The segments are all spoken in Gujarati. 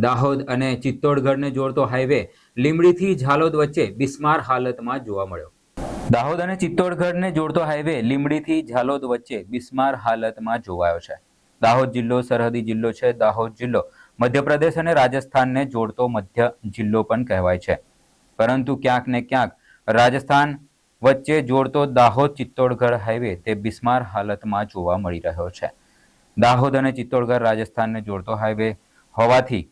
દાહોદ અને ચિત્તોડગઢને જોડતો હાઈવે લીંબડીથી ઝાલોદ વચ્ચે બિસ્માર હાલતમાં જોવા મળ્યો. દાહોદ અને ચિત્તોડગઢને જોડતો હાઈવે લીંબડીથી ઝાલોદ વચ્ચે બિસ્માર હાલતમાં જોવાયો છે. દાહોદ જિલ્લો સરહદી જિલ્લો છે. દાહોદ જિલ્લો મધ્યપ્રદેશ અને રાજસ્થાનને જોડતો મધ્ય જિલ્લો પણ કહેવાય છે, પરંતુ ક્યાંક ને ક્યાંક રાજસ્થાન વચ્ચે જોડતો દાહોદ ચિત્તોડગઢ હાઈવે તે બિસ્માર હાલતમાં જોવા મળી રહ્યો છે. દાહોદ અને ચિત્તોડગઢ રાજસ્થાનને જોડતો હાઈવે હોવાથી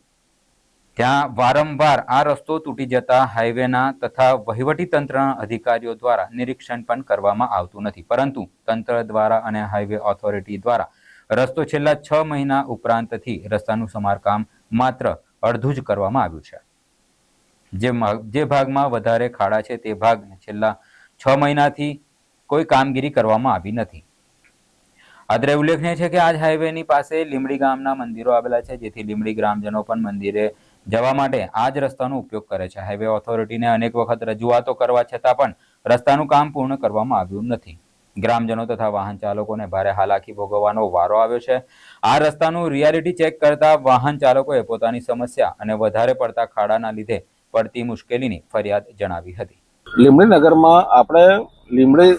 ત્યાં વારંવાર આ રસ્તો તૂટી જતા હાઈવેના તથા વહીવટીતંત્રના અધિકારીઓ દ્વારા નિરીક્ષણ પણ કરવામાં આવતું નથી, પરંતુ તંત્ર દ્વારા અને હાઈવે ઓથોરિટી દ્વારા રસ્તો છેલ્લા 6 મહિના ઉપરાંતથી રસ્તાનું સમારકામ માત્ર અડધું જ કરવામાં આવ્યું છે. જે ભાગમાં વધારે ખાડા છે તે ભાગને છેલ્લા 6 મહિનાથી કોઈ કામગીરી કરવામાં આવી નથી. અત્રે ઉલ્લેખનીય છે કે આજ હાઈવેની પાસે લીંબડી ગામના મંદિરો આવેલા છે, જેથી લીંબડી ગ્રામજનો પણ મંદિરે જવા માટે આ જ રસ્તાનો ઉપયોગ કરે છે. હાઈવે ઓથોરિટીને અનેક વખત રજૂઆતો કરવા છતાં પણ રસ્તાનું કામ પૂર્ણ કરવામાં આવ્યું નથી. ગ્રામજનો તથા વાહન ચાલકોને ભારે હાલાકી ભોગવવાનો વારો આવ્યો છે. આ રસ્તાનું રિયાલિટી ચેક કરતા વાહન ચાલકોએ પોતાની સમસ્યા અને વધારે પડતા ખાડાના લીધે પડતી મુશ્કેલીની ફરિયાદ જણાવી હતી. લીંબડી નગરમાં આપણે લીંબડી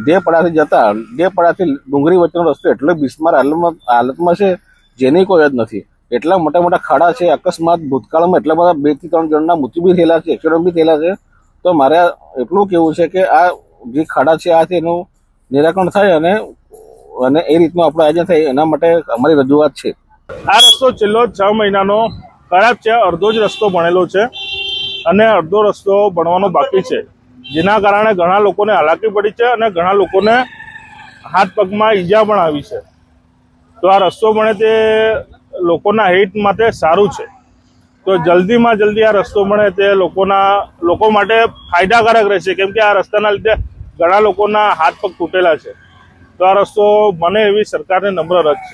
દેપડાથી જતા દેપડાથી ડુંગરી વચ્ચેનો રસ્તો એટલો બિસ્માર હાલતમાં છે જેની કોઈ જ નથી. એટલા મોટા મોટા ખાડા છે. અકસ્માત ભૂતકાળમાં એટલા બધા 2 થી 3 જણના મૃત્યુ બી થયેલા છે, એક્સિડન્ટ બી થયેલા છે. તો મારે એટલું કહેવું છે કે આ જે ખાડા છે આ એનું નિરાકરણ થાય અને એ રીતનું આપણું આયોજન થાય, એના માટે અમારી રજૂઆત છે. આ રસ્તો છેલ્લો 6 મહિનાનો ખરાબ છે. અડધો જ રસ્તો બનેલો છે અને અડધો રસ્તો બનવાનો બાકી છે, જેના કારણે ઘણા લોકોને હાલાકી પડી છે અને ઘણા લોકોને હાથ પગમાં ઈજા પણ આવી છે. તો આ રસ્તો બને તે લોકોના હિત માટે સારું છે. તો જલ્દીમાં જલ્દી આ રસ્તો બને તે લોકો માટે ફાયદાકારક રહેશે, કેમ કે આ રસ્તાના લીધે ઘણા લોકોના હાથ પગ તૂટેલા છે. તો આ રસ્તો બને એવી સરકારને નમ્ર અરજ છે.